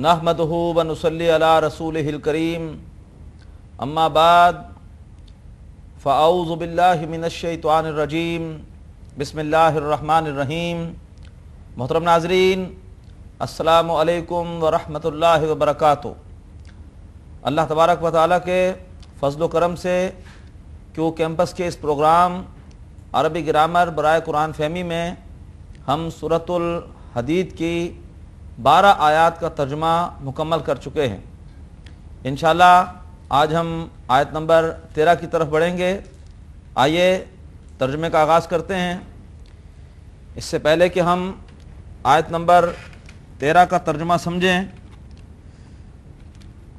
نحمدہ و نصلی علی رسولہ الکریم اما بعد فاعوذ باللہ من الشیطان الرجیم بسم اللہ الرحمن الرحیم۔ محترم ناظرین، السلام علیکم ورحمۃ اللہ وبرکاتہ۔ اللہ تبارک و تعالیٰ کے فضل و کرم سے کیو کیمپس کے اس پروگرام عربی گرامر برائے قرآن فہمی میں ہم سورۃ الحدید کی 12 آیات کا ترجمہ مکمل کر چکے ہیں۔ انشاءاللہ آج ہم آیت نمبر 13 کی طرف بڑھیں گے۔ آئیے ترجمے کا آغاز کرتے ہیں۔ اس سے پہلے کہ ہم آیت نمبر 13 کا ترجمہ سمجھیں،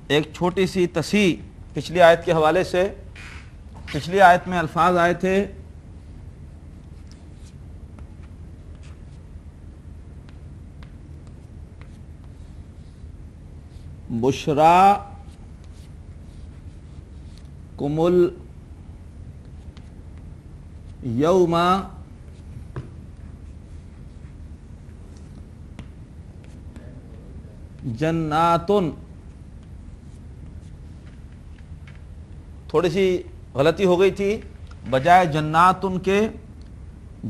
ایک چھوٹی سی تصحیح پچھلی آیت کے حوالے سے۔ پچھلی آیت میں الفاظ آئے تھے بشرا کمل یوم جناتن۔ تھوڑی سی غلطی ہو گئی تھی، بجائے جناتن کے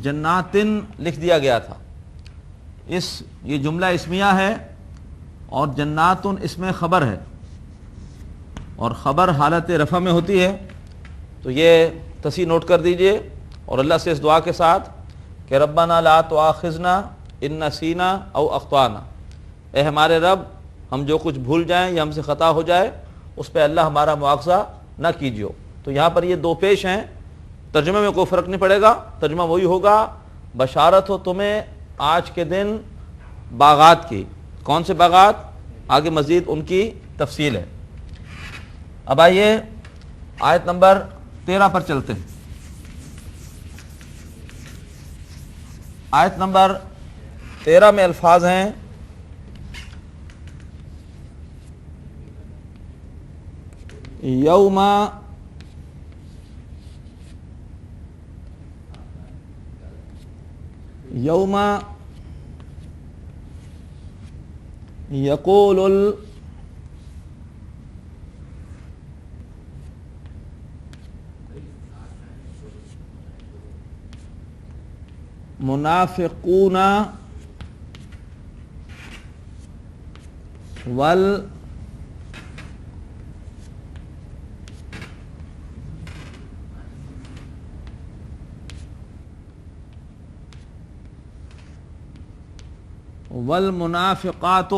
جناتن لکھ دیا گیا تھا۔ یہ جملہ اسمیہ ہے اور جناتن اس میں خبر ہے، اور خبر حالت رفع میں ہوتی ہے، تو یہ تصحیح نوٹ کر دیجئے اور اللہ سے اس دعا کے ساتھ کہ ربنا لا تؤاخذنا ان نسینا او اخطانا، اے ہمارے رب، ہم جو کچھ بھول جائیں یا ہم سے خطا ہو جائے اس پہ اللہ ہمارا مواخذہ نہ کیجیے۔ تو یہاں پر یہ دو پیش ہیں، ترجمے میں کوئی فرق نہیں پڑے گا، ترجمہ وہی ہوگا، بشارت ہو تمہیں آج کے دن باغات کی۔ کون سے باغات؟ آگے مزید ان کی تفصیل ہے۔ اب آئیے آیت نمبر 13 پر چلتے ہیں۔ آیت نمبر 13 میں الفاظ ہیں یوم یقول المنافقون والمنافقات۔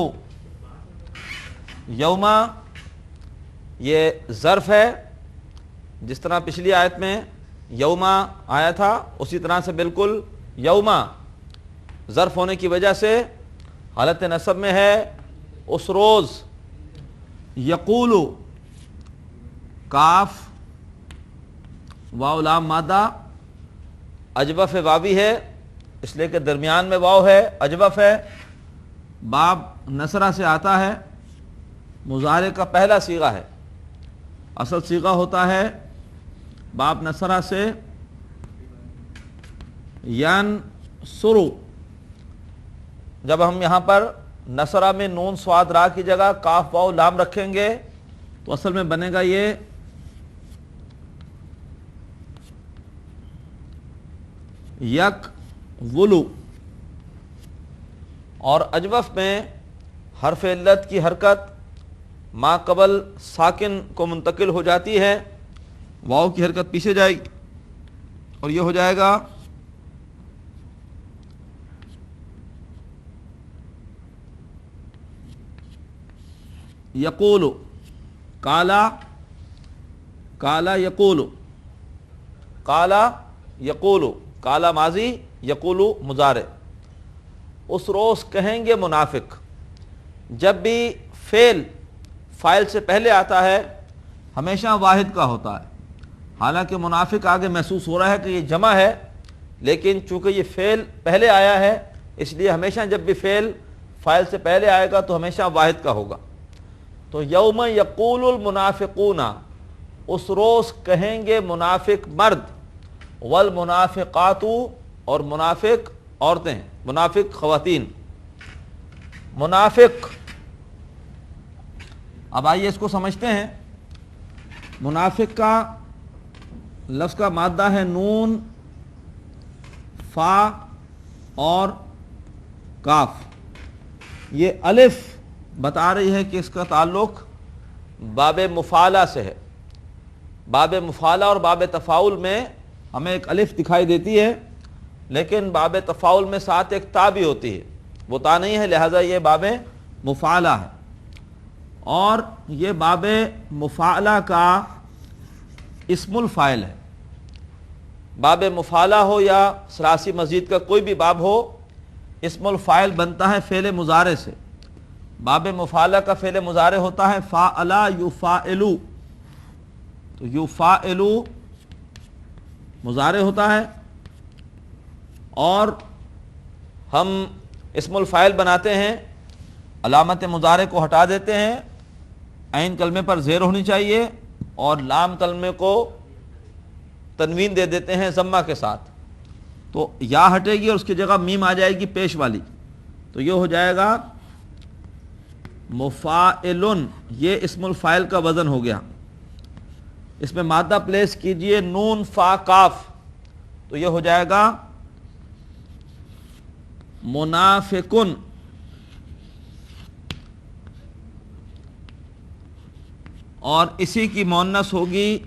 یوم یہ ظرف ہے، جس طرح پچھلی آیت میں یوم آیا تھا اسی طرح سے بالکل یوم ظرف ہونے کی وجہ سے حالت نصب میں ہے، اس روز۔ یقول کاف واو لام مادہ، اجوف واوی ہے اس لیے کہ درمیان میں واو ہے، اجوف ہے، باب نصرہ سے آتا ہے، مضارع کا پہلا صیغہ ہے۔ اصل صیغہ ہوتا ہے باب نصرہ سے ینصرو۔ جب ہم یہاں پر نصرہ میں نون صاد را کی جگہ کاف واو لام رکھیں گے تو اصل میں بنے گا یہ یک ولو، اور اجوف میں حرف علت کی حرکت ما قبل ساکن کو منتقل ہو جاتی ہے، واو کی حرکت پیچھے جائے گی اور یہ ہو جائے گا یقول۔ کالا کالا یقول، کالا یقول، کالا ماضی، یقول مضارع۔ اس روز کہیں گے منافق۔ جب بھی فعل فاعل سے پہلے آتا ہے ہمیشہ واحد کا ہوتا ہے، حالانکہ منافق آگے محسوس ہو رہا ہے کہ یہ جمع ہے، لیکن چونکہ یہ فعل پہلے آیا ہے اس لیے ہمیشہ جب بھی فعل فاعل سے پہلے آئے گا تو ہمیشہ واحد کا ہوگا۔ تو یوم یقول المنافقون، اس روز کہیں گے منافق مرد، والمنافقات، اور منافق عورتیں، منافق خواتین۔ منافق اب آئیے اس کو سمجھتے ہیں. منافق کا لفظ کا مادہ ہے نون، فا اور کاف. یہ الف بتا رہی ہے کہ اس کا تعلق باب مفعلہ سے ہے. باب مفعلہ اور باب تفاعل میں ہمیں ایک الف دکھائی دیتی ہے، لیکن باب تفاعل میں ساتھ ایک تا بھی ہوتی ہے، وہ تا نہیں ہے، لہذا یہ باب مفعلہ ہے. اور یہ باب مفعلہ کا اسم الفاعل ہے. باب مفعلہ ہو یا ثلاثی مزید کا کوئی بھی باب ہو، اسم الفاعل بنتا ہے فعل مضارع سے. باب مفعلہ کا فعل مضارع ہوتا ہے فاعلا یفاعلو، تو یفاعلو مضارع ہوتا ہے، اور ہم اسم الفاعل بناتے ہیں، علامت مضارع کو ہٹا دیتے ہیں، عین کلمے پر زیر ہونی چاہیے اور لام کلمے کو تنوین دے دیتے ہیں ضمہ کے ساتھ. تو یا ہٹے گی اور اس کی جگہ میم آ جائے گی پیش والی، تو یہ ہو جائے گا مفاعلن. یہ اسم الفاعل کا وزن ہو گیا. اس میں مادہ پلیس کیجئے نون فا کاف، تو یہ ہو جائے گا منافقن. اور اسی کی مؤنث ہوگی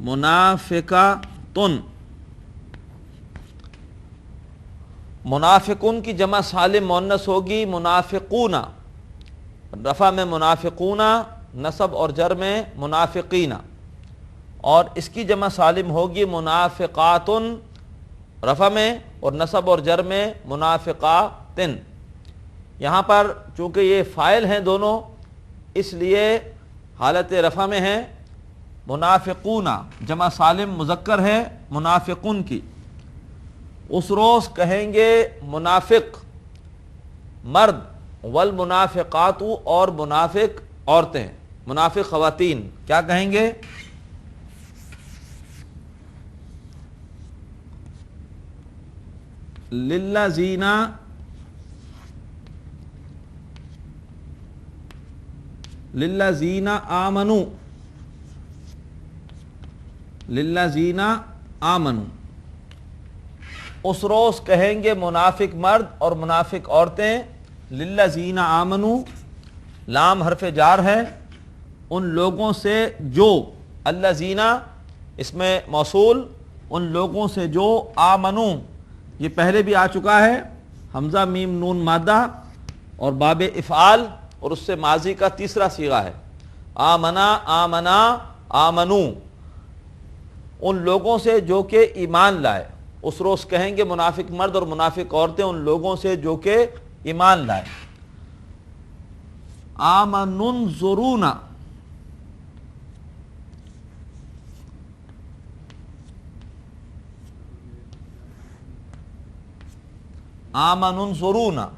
منافقاتن. منافقون کی جمع سالم مؤنث ہوگی منافقون، رفع میں منافقون، نصب اور جر میں منافقین. اور اس کی جمع سالم ہوگی منافقاتن، رفع میں اور نصب اور جر میں منافقاتن. یہاں پر چونکہ یہ فاعل ہیں دونوں، اس لیے حالت رفع میں ہیں. منافقون جمع سالم مذکر ہے منافقون کی. اس روز کہیں گے منافق مرد، والمنافقات اور منافق عورتیں، منافق خواتین. کیا کہیں گے؟ للذین آمنوا، للذین آمنوا. اس روز کہیں گے منافق مرد اور منافق عورتیں. للذین آمنوا، لام حرف جار ہے، ان لوگوں سے جو، الذین اس میں موصول، ان لوگوں سے جو، آمنو یہ پہلے بھی آ چکا ہے، حمزہ میم نون مادہ اور باب افعال، اور اس سے ماضی کا تیسرا صیغہ ہے. آمنا، آمنا، آمنو، ان لوگوں سے جو کہ ایمان لائے. اس روز کہیں گے منافق مرد اور منافق عورتیں ان لوگوں سے جو کہ ایمان لائے. آمنن ظرونا، آمنن ظرونا،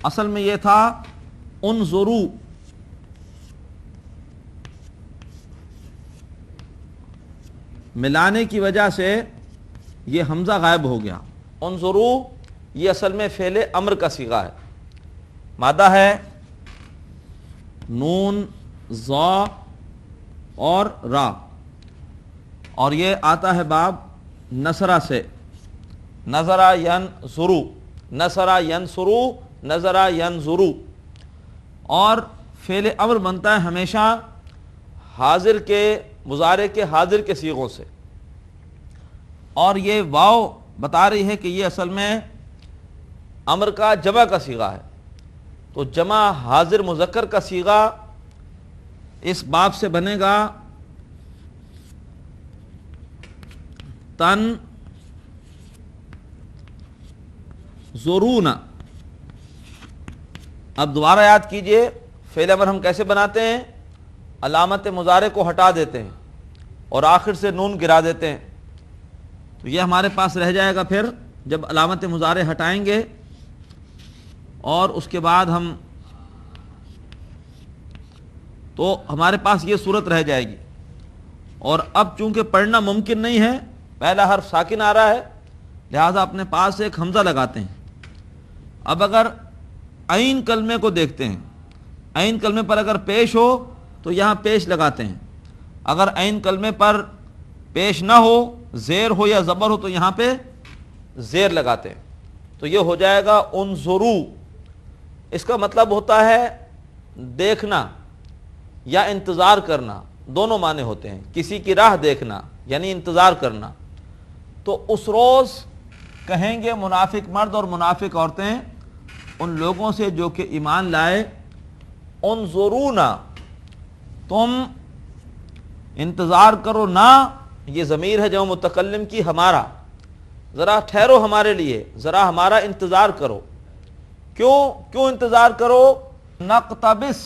اصل میں یہ تھا انظرو. ملانے کی وجہ سے یہ حمزہ غائب ہو گیا. انظرو یہ اصل میں فعل امر کا صیغہ ہے. مادہ ہے نون، ظا اور را، اور یہ آتا ہے باب نصرہ سے. نظرہ ینظرو، نصرہ ینصرو، نظرہ ینظرو. اور فعل امر بنتا ہے ہمیشہ حاضر کے، مضارع کے حاضر کے صیغوں سے. اور یہ واو بتا رہی ہے کہ یہ اصل میں امر کا جمع کا صیغہ ہے. تو جمع حاضر مذکر کا صیغہ اس باب سے بنے گا تن ضرون. اب دوبارہ یاد کیجئے فعل امر ہم کیسے بناتے ہیں؟ علامت مضارع کو ہٹا دیتے ہیں اور آخر سے نون گرا دیتے ہیں. تو یہ ہمارے پاس رہ جائے گا پھر جب علامت مضارع ہٹائیں گے، اور اس کے بعد ہم تو ہمارے پاس یہ صورت رہ جائے گی. اور اب چونکہ پڑھنا ممکن نہیں ہے، پہلا حرف ساکن آ رہا ہے، لہذا اپنے پاس ایک حمزہ لگاتے ہیں. اب اگر عین کلمے کو دیکھتے ہیں، عین کلمے پر اگر پیش ہو تو یہاں پیش لگاتے ہیں، اگر عین کلمے پر پیش نہ ہو، زیر ہو یا زبر ہو، تو یہاں پہ زیر لگاتے ہیں، تو یہ ہو جائے گا انظروا۔ اس کا مطلب ہوتا ہے دیکھنا یا انتظار کرنا، دونوں معنی ہوتے ہیں۔ کسی کی راہ دیکھنا یعنی انتظار کرنا۔ تو اس روز کہیں گے منافق مرد اور منافق عورتیں ان لوگوں سے جو کہ ایمان لائے، انظرونا، تم انتظار کرو نا، یہ ضمیر ہے جمع متکلم کی ہمارا، ذرا ٹھہرو ہمارے لیے، ذرا ہمارا انتظار کرو۔ کیوں انتظار کرو؟ نقتبس،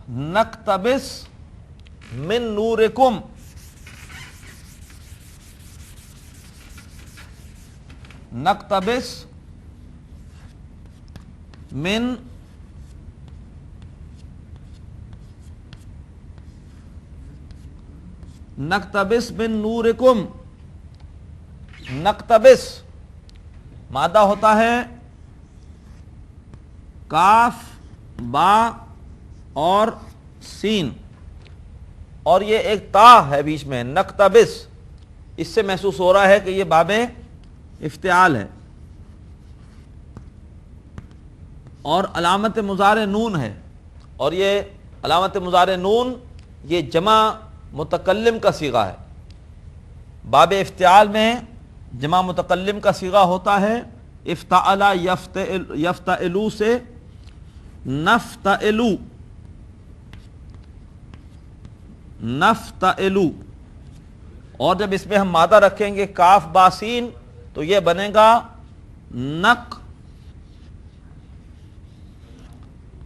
نقتبس من نورکم، نقتبس من نقتبس من نورکم۔ نقتبس مادہ ہوتا ہے کاف، با اور سین، اور یہ ایک تا ہے بیچ میں، نقتبس، اس سے محسوس ہو رہا ہے کہ یہ باب افتعال ہے، اور علامت مضارع نون ہے، اور یہ علامت مضارع نون یہ جمع متکلم کا صیغہ ہے۔ باب افتعال میں جمع متکلم کا صیغہ ہوتا ہے افتعل یفتعلو سے نفتعلو، نفتعلو، اور جب اس میں ہم مادہ رکھیں گے کاف باسین تو یہ بنے گا نق،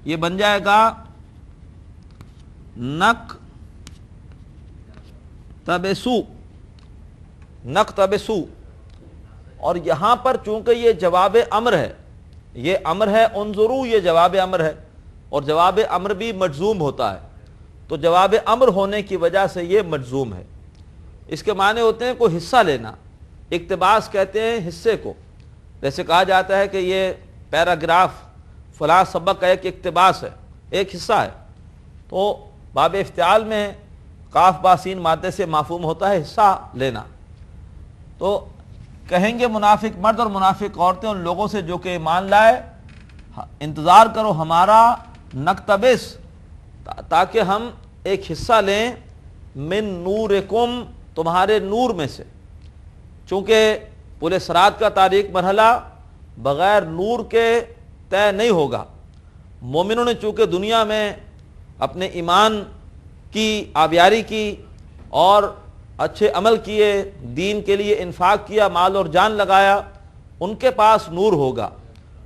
یہ بن جائے گا نق تبسو، نق تبسو۔ اور یہاں پر چونکہ یہ جواب امر ہے، یہ امر ہے انظروا، یہ جواب امر ہے، اور جواب امر بھی مجزوم ہوتا ہے، تو جواب امر ہونے کی وجہ سے یہ مجزوم ہے۔ اس کے معنی ہوتے ہیں کوئی حصہ لینا، اقتباس کہتے ہیں حصے کو، جیسے کہا جاتا ہے کہ یہ پیراگراف فلاں سبق کا ایک اقتباس ہے، ایک حصہ ہے، تو باب افتعال میں کاف باسین مادے سے مفہوم ہوتا ہے حصہ لینا۔ تو کہیں گے منافق مرد اور منافق عورتیں ان لوگوں سے جو کہ ایمان لائے، انتظار کرو ہمارا، نقتبس، تاکہ ہم ایک حصہ لیں، من نورکم، تمہارے نور میں سے، چونکہ پل صراط کا تاریک مرحلہ بغیر نور کے طے نہیں ہوگا۔ مومنوں نے چونکہ دنیا میں اپنے ایمان کی آبیاری کی اور اچھے عمل کیے، دین کے لیے انفاق کیا، مال اور جان لگایا، ان کے پاس نور ہوگا،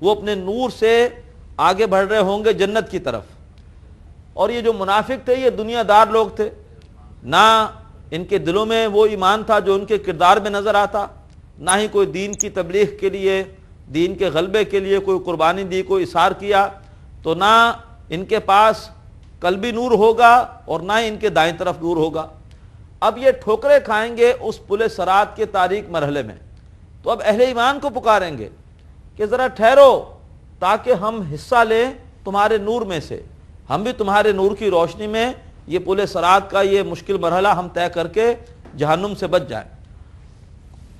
وہ اپنے نور سے آگے بڑھ رہے ہوں گے جنت کی طرف۔ اور یہ جو منافق تھے یہ دنیا دار لوگ تھے، نہ ان کے دلوں میں وہ ایمان تھا جو ان کے کردار میں نظر آتا، نہ ہی کوئی دین کی تبلیغ کے لیے، دین کے غلبے کے لیے کوئی قربانی دی، کوئی اثار کیا، تو نہ ان کے پاس قلبی نور ہوگا اور نہ ہی ان کے دائیں طرف نور ہوگا۔ اب یہ ٹھوکریں کھائیں گے اس پل صراط کے تاریک مرحلے میں، تو اب اہل ایمان کو پکاریں گے کہ ذرا ٹھہرو تاکہ ہم حصہ لیں تمہارے نور میں سے، ہم بھی تمہارے نور کی روشنی میں یہ پل صراط کا یہ مشکل مرحلہ ہم طے کر کے جہنم سے بچ جائیں۔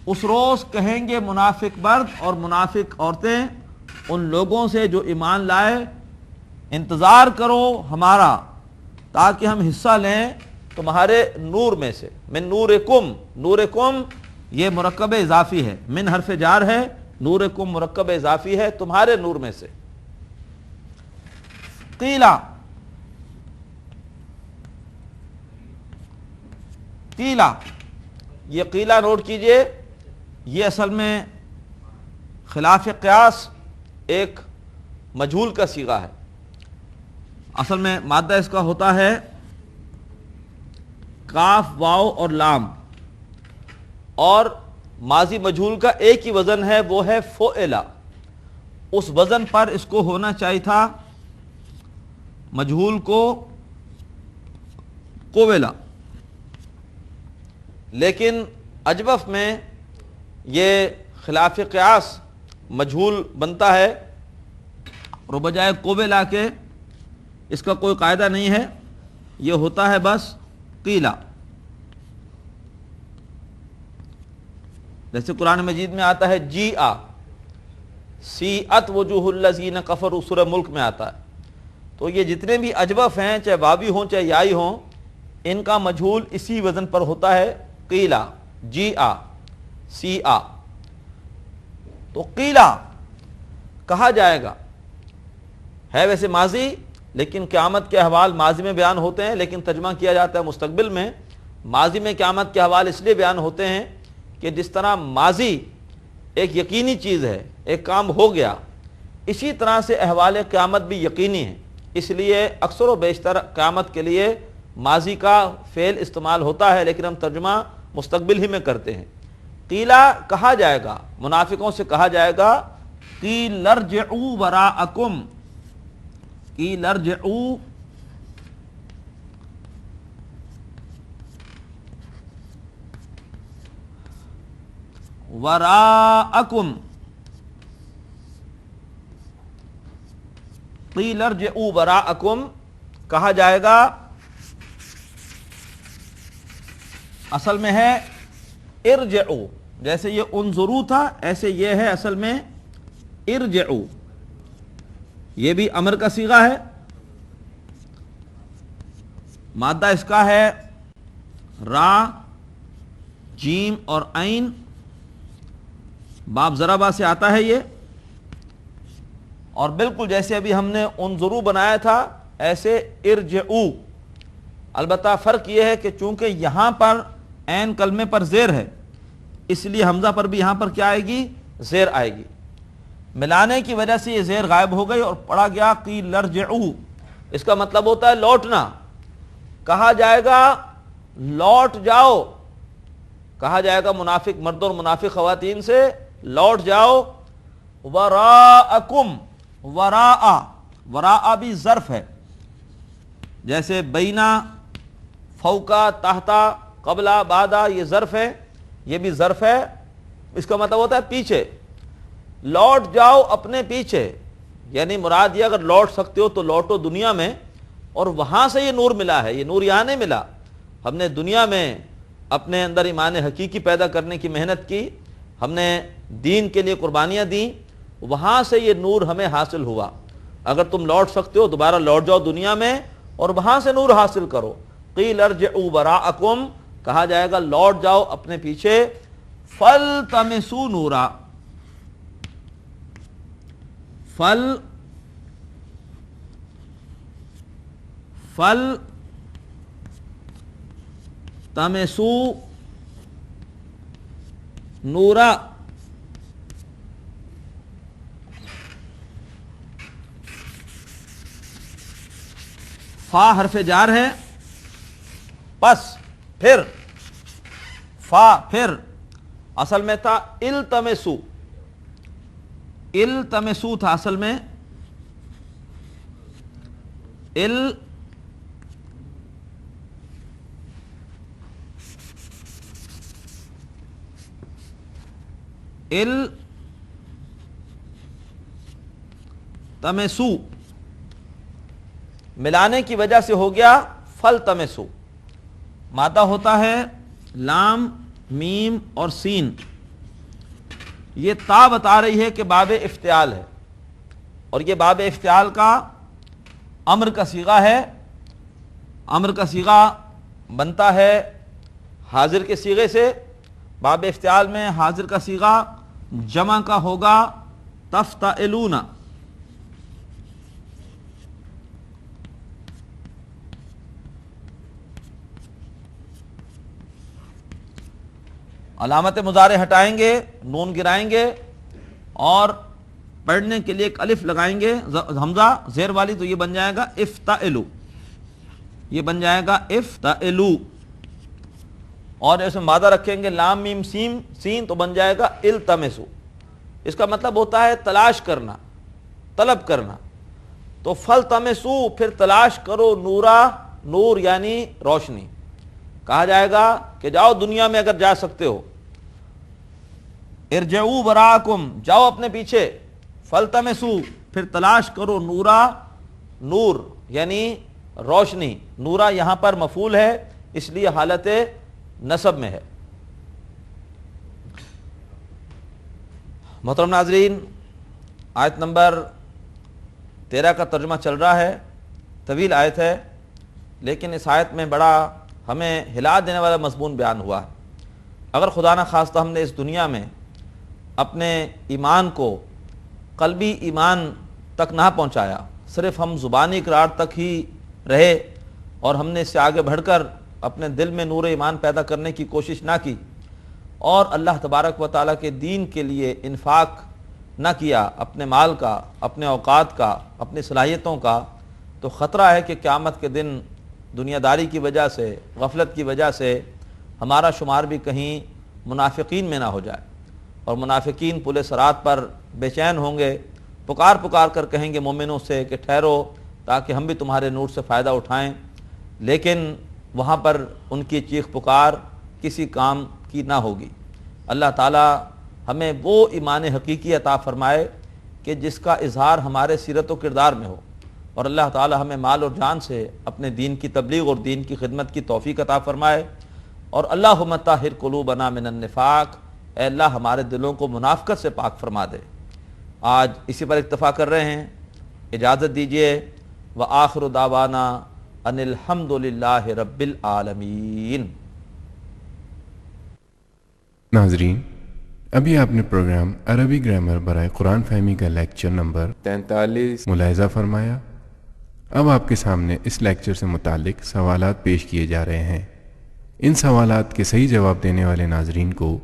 اس روز کہیں گے منافق مرد اور منافق عورتیں ان لوگوں سے جو ایمان لائے، انتظار کرو ہمارا تاکہ ہم حصہ لیں تمہارے نور میں سے، من نورکم، نورکم یہ مرکب اضافی ہے، من حرف جار ہے، نورکم مرکب اضافی ہے، تمہارے نور میں سے۔ قیلا، قیلا، یہ قیلا نوٹ کیجئے، یہ اصل میں خلاف قیاس ایک مجہول کا صیغہ ہے۔ اصل میں مادہ اس کا ہوتا ہے کاف، واو اور لام، اور ماضی مجہول کا ایک ہی وزن ہے، وہ ہے فعلا۔ اس وزن پر اس کو ہونا چاہیے تھا مجہول کو قولا، لیکن اجوف میں یہ خلاف قیاس مجہول بنتا ہے اور بجائے کوبے لا کے اس کا کوئی قاعدہ نہیں ہے، یہ ہوتا ہے بس قیلا. جیسے قرآن مجید میں آتا ہے جی آ سیئت وجوہ الذین کفروا، سورہ ملک میں آتا ہے. تو یہ جتنے بھی اجوف ہیں، چاہے واوی ہوں چاہے یائی ہوں، ان کا مجہول اسی وزن پر ہوتا ہے قیلا، جی آ سی آ. تو قیلا کہا جائے گا ہے ویسے ماضی، لیکن قیامت کے احوال ماضی میں بیان ہوتے ہیں، لیکن ترجمہ کیا جاتا ہے مستقبل میں. ماضی میں قیامت کے احوال اس لیے بیان ہوتے ہیں کہ جس طرح ماضی ایک یقینی چیز ہے، ایک کام ہو گیا، اسی طرح سے احوال قیامت بھی یقینی ہے. اس لیے اکثر و بیشتر قیامت کے لیے ماضی کا فعل استعمال ہوتا ہے، لیکن ہم ترجمہ مستقبل ہی میں کرتے ہیں. قیلا کہا جائے گا، منافقوں سے کہا جائے گا قیل ارجعوا وراءکم، قیل ارجعوا وراءکم، قیل ارجعوا وراءکم کہا جائے گا، اصل میں ہے ارجعوا. جیسے یہ انظروا تھا ایسے یہ ہے اصل میں ارجعوا. یہ بھی امر کا صیغہ ہے، مادہ اس کا ہے را جیم اور عین، باب ضربہ سے آتا ہے یہ. اور بالکل جیسے ابھی ہم نے انظروا بنایا تھا ایسے ارجعوا. البتہ فرق یہ ہے کہ چونکہ یہاں پر عین کلمے پر زیر ہے، اس لیے حمزہ پر بھی یہاں پر کیا آئے گی؟ زیر آئے گی. ملانے کی وجہ سے یہ زیر غائب ہو گئی اور پڑھا گیا قیل ارجعوا. اس کا مطلب ہوتا ہے لوٹنا. کہا جائے گا لوٹ جاؤ، کہا جائے گا منافق مردوں اور منافق خواتین سے لوٹ جاؤ. وراءکم، وراء، وراء بھی ظرف ہے، جیسے بینا، فوقا، تحتا، قبلہ، بعدا، یہ ظرف ہے، یہ بھی ظرف ہے. اس کا مطلب ہوتا ہے پیچھے. لوٹ جاؤ اپنے پیچھے، یعنی مراد یہ اگر لوٹ سکتے ہو تو لوٹو دنیا میں، اور وہاں سے یہ نور ملا ہے. یہ نور یہاں نہیں ملا، ہم نے دنیا میں اپنے اندر ایمان حقیقی پیدا کرنے کی محنت کی، ہم نے دین کے لیے قربانیاں دیں، وہاں سے یہ نور ہمیں حاصل ہوا. اگر تم لوٹ سکتے ہو دوبارہ لوٹ جاؤ دنیا میں اور وہاں سے نور حاصل کرو. قیل ارجعوا وراءکم کہا جائے گا لوٹ جاؤ اپنے پیچھے. فالتمسوا نورا، تمسوا نورا. فا حرف جار ہے، پس پھر، فا پھر، اصل میں تھا التمسو، التمسو تھا اصل میں، تمسو ملانے کی وجہ سے ہو گیا فلتمسو. مادہ ہوتا ہے لام، میم اور سین. یہ تا بتا رہی ہے کہ باب افتعال ہے، اور یہ باب افتعال کا امر کا صیغہ ہے. امر کا صیغہ بنتا ہے حاضر کے صیغے سے. باب افتعال میں حاضر کا صیغہ جمع کا ہوگا تفتعلون. علامت مضارع ہٹائیں گے، نون گرائیں گے اور پڑھنے کے لیے ایک الف لگائیں گے حمزہ زیر والی، تو یہ بن جائے گا افتعلو، یہ بن جائے گا افتعلو. اور اس میں مادہ رکھیں گے لام میم سین، سین تو بن جائے گا التمسو. اس کا مطلب ہوتا ہے تلاش کرنا، طلب کرنا. تو فلتمسو پھر تلاش کرو نورا، نور یعنی روشنی. کہا جائے گا کہ جاؤ دنیا میں اگر جا سکتے ہو، ارجعوا وراءکم، جاؤ اپنے پیچھے، فالتمسوا، پھر تلاش کرو، نورا، نور یعنی روشنی، نورا یہاں پر مفعول ہے اس لیے حالت نصب میں ہے۔ محترم ناظرین، آیت نمبر 13 کا ترجمہ چل رہا ہے، طویل آیت ہے، لیکن اس آیت میں بڑا ہمیں ہلا دینے والا مضمون بیان ہوا ہے۔ اگر خدا نہ خواستہ ہم نے اس دنیا میں اپنے ایمان کو قلبی ایمان تک نہ پہنچایا، صرف ہم زبانی اقرار تک ہی رہے اور ہم نے اس سے آگے بڑھ کر اپنے دل میں نور ایمان پیدا کرنے کی کوشش نہ کی اور اللہ تبارک و تعالیٰ کے دین کے لیے انفاق نہ کیا، اپنے مال کا، اپنے اوقات کا، اپنی صلاحیتوں کا، تو خطرہ ہے کہ قیامت کے دن دنیا داری کی وجہ سے، غفلت کی وجہ سے ہمارا شمار بھی کہیں منافقین میں نہ ہو جائے، اور منافقین پل صراط پر بے چین ہوں گے، پکار پکار کر کہیں گے مومنوں سے کہ ٹھہرو تاکہ ہم بھی تمہارے نور سے فائدہ اٹھائیں، لیکن وہاں پر ان کی چیخ پکار کسی کام کی نہ ہوگی۔ اللہ تعالیٰ ہمیں وہ ایمان حقیقی عطا فرمائے کہ جس کا اظہار ہمارے سیرت و کردار میں ہو، اور اللہ تعالیٰ ہمیں مال اور جان سے اپنے دین کی تبلیغ اور دین کی خدمت کی توفیق عطا فرمائے، اور اللہم طہر قلوبنا من النفاق، اے اللہ ہمارے دلوں کو منافقت سے پاک فرما دے۔ آج اسی پر اکتفا کر رہے ہیں، اجازت دیجیے، وآخر دعوانا ان الحمد للہ رب العالمین۔ ناظرین، ابھی آپ نے پروگرام عربی گرامر برائے قرآن فہمی کا لیکچر نمبر 43 ملاحظہ فرمایا۔ اب آپ کے سامنے اس لیکچر سے متعلق سوالات پیش کیے جا رہے ہیں۔ ان سوالات کے صحیح جواب دینے والے ناظرین کو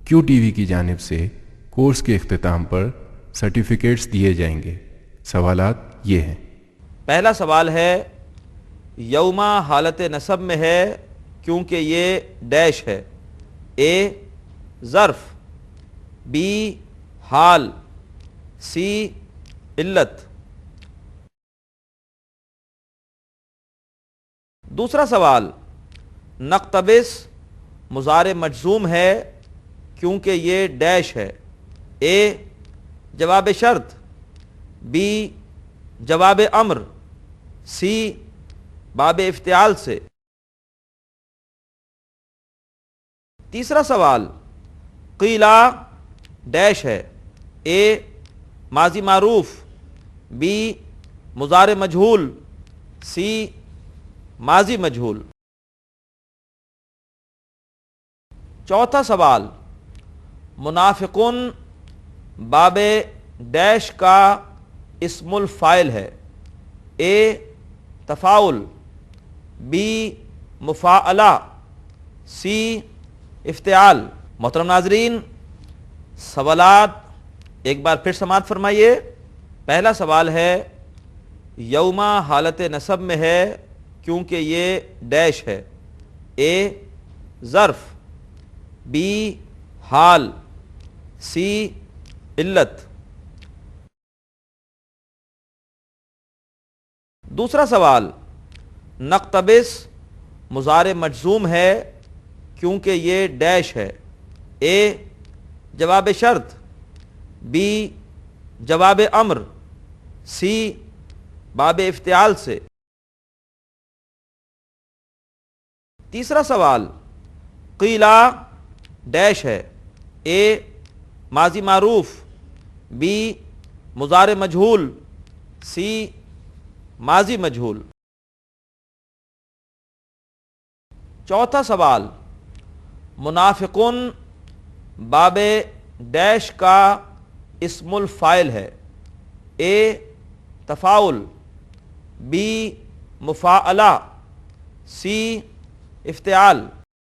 کیو ٹی وی کی جانب سے کورس کے اختتام پر سرٹیفکیٹس دیے جائیں گے۔ سوالات یہ ہیں۔ پہلا سوال ہے، یوما حالت نصب میں ہے کیونکہ یہ ڈیش ہے، اے ظرف، بی حال، سی علت۔ دوسرا سوال، نقتبس مضارع مجزوم ہے کیونکہ یہ ڈیش ہے، اے جواب شرط، بی جواب امر، سی باب افتعال سے۔ تیسرا سوال، قیلا ڈیش ہے، اے ماضی معروف، بی مضارع مجہول، سی ماضی مجہول۔ چوتھا سوال، منافقون باب ڈیش کا اسم الفاعل ہے، اے تفاعل، بی مفاعلہ، سی افتعال۔ محترم ناظرین، سوالات ایک بار پھر سماعت فرمائیے۔ پہلا سوال ہے، یوما حالت نصب میں ہے کیونکہ یہ ڈیش ہے، اے ظرف، بی حال، سی علت۔ دوسرا سوال، نقتبس مضارع مجزوم ہے کیونکہ یہ ڈیش ہے، اے جواب شرط، بی جواب امر، سی باب افتعال سے۔ تیسرا سوال، قیلا ڈیش ہے، اے ماضی معروف، بی مضارع مجہول، سی ماضی مجہول۔ چوتھا سوال، منافقون باب ڈیش کا اسم الفاعل ہے، اے تفاعل، بی مفاعلہ، سی افتعال۔